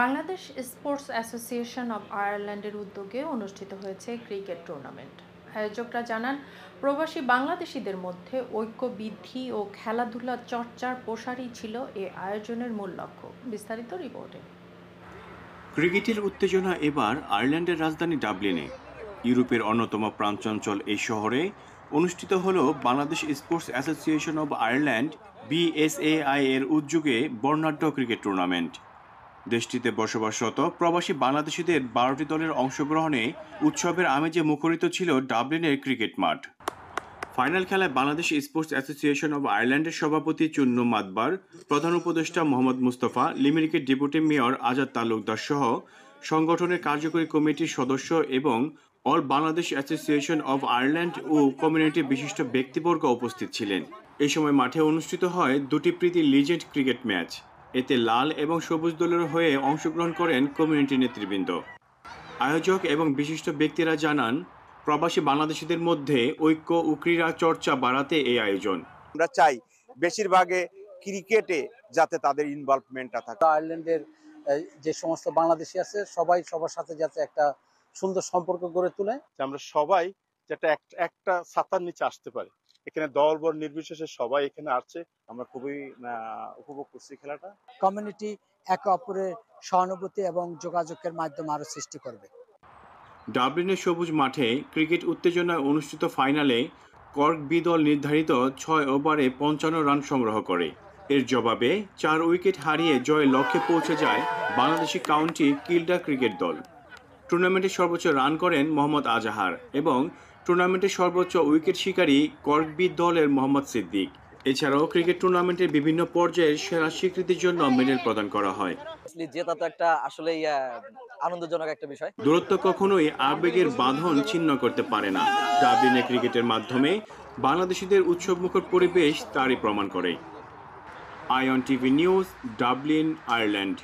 Bangladesh sports association of আয়ারল্যান্ডের উদ্যোগে অনুষ্ঠিত হয়েছে ক্রিকেট টুর্নামেন্ট। আয়োজকরা জানান, প্রবাসী বাংলাদেশিদের মধ্যে ঐক্য বৃদ্ধি ও খেলাধুলা চর্চার প্রসারই ছিল এ আয়োজনের মূল লক্ষ্য। বিস্তারিত রিপোর্টে। ক্রিকেটের উত্তেজনা এবার আয়ারল্যান্ডের রাজধানী ডাবলিনে। ইউরোপের অন্যতম প্রাণচঞ্চল এই শহরে অনুষ্ঠিত হল Bangladesh sports association of Ireland BSAI এর উদ্যোগে বর্ণাঢ্য ক্রিকেট টুর্নামেন্ট। দেশটিতে বসবাসরত প্রবাসী বাংলাদেশিদের 12টি দলের অংশগ্রহণে উৎসবের আমেজে মুখরিত ছিল ডাবলিনের ক্রিকেট মাঠ। ফাইনাল খেলায় বাংলাদেশ স্পোর্টস অ্যাসোসিয়েশন অব আয়ারল্যান্ডের সভাপতি চুন্নু মাতবার, প্রধান উপদেষ্টা মোহাম্মদ মুস্তফা, লিমেরিকের ডেপুটি মেয়র আজাদ তালুকদার সহ সংগঠনের কার্যকরী কমিটির সদস্য এবং all Bangladesh association of Ireland ও কমিউনিটির বিশিষ্ট ব্যক্তিবর্গ উপস্থিত ছিলেন। এই সময় মাঠে অনুষ্ঠিত হয় দুটি প্রীতি লিজেন্ড ক্রিকেট ম্যাচ। এতে লাল এবং সবুজ দলের হয়ে অংশগ্রহণ করেন কমিউনিটি নেতৃবৃন্দ। আয়োজক এবং বিশিষ্ট ব্যক্তিরা জানান, প্রবাসী বাংলাদেশিদের মধ্যে ঐক্য ও ক্রীড়া চর্চা বাড়াতে এই আয়োজন। আমরা চাই বেশিরভাগে ক্রিকেটে যাতে তাদের ইনভলভমেন্টটা থাকে। আয়ারল্যান্ডের যে সমস্ত বাংলাদেশি আছে সবাই সবার সাথে যাতে একটা সুন্দর সম্পর্ক গড়ে তোলে। আমরা সবাই যাতে একটা ছাতার নিচে আসতে পারি। এখানে দল বল নির্বিশেষে সবাই এখানে আসছে। আমরা খুবই উপভোগ করছি খেলাটা। কমিউনিটি একে অপরের সহানুভূতি এবং যোগাযোগের মাধ্যম আরো সৃষ্টি করবে। ডাবলিনের সবুজ মাঠে ক্রিকেট উত্তেজনায় অনুষ্ঠিত ফাইনালে কর্ক বি দল নির্ধারিত 6 ওভারে 55 রান সংগ্রহ করে। এর জবাবে 4 উইকেট হারিয়ে জয়ের লক্ষ্যে পৌঁছে যায় বাংলাদেশি কাউন্টি কিল্ডা ক্রিকেট দল। টুর্নামেন্টে সর্বোচ্চ রান করেন মোহাম্মদ আজাহার এবং টুর্নামেন্টের সর্বোচ্চ উইকেট শিকারী কর্ক বি দলের মোহাম্মদ সিদ্দিক। এছাড়াও ক্রিকেট টুর্নামেন্টের বিভিন্ন পর্যায়ে সেরা স্বীকৃতির জন্য মেডেল প্রদান করা হয়। জেতা তো একটা আসলেই আনন্দজনক একটা বিষয়। দূরত্ব কখনোই আবেগের বাঁধন ছিন্ন করতে পারে না। ডাবলিনে ক্রিকেটের মাধ্যমে বাংলাদেশিদের উৎসবমুখর পরিবেশ তারই প্রমাণ করে। Ion TV news, Dublin, Ireland.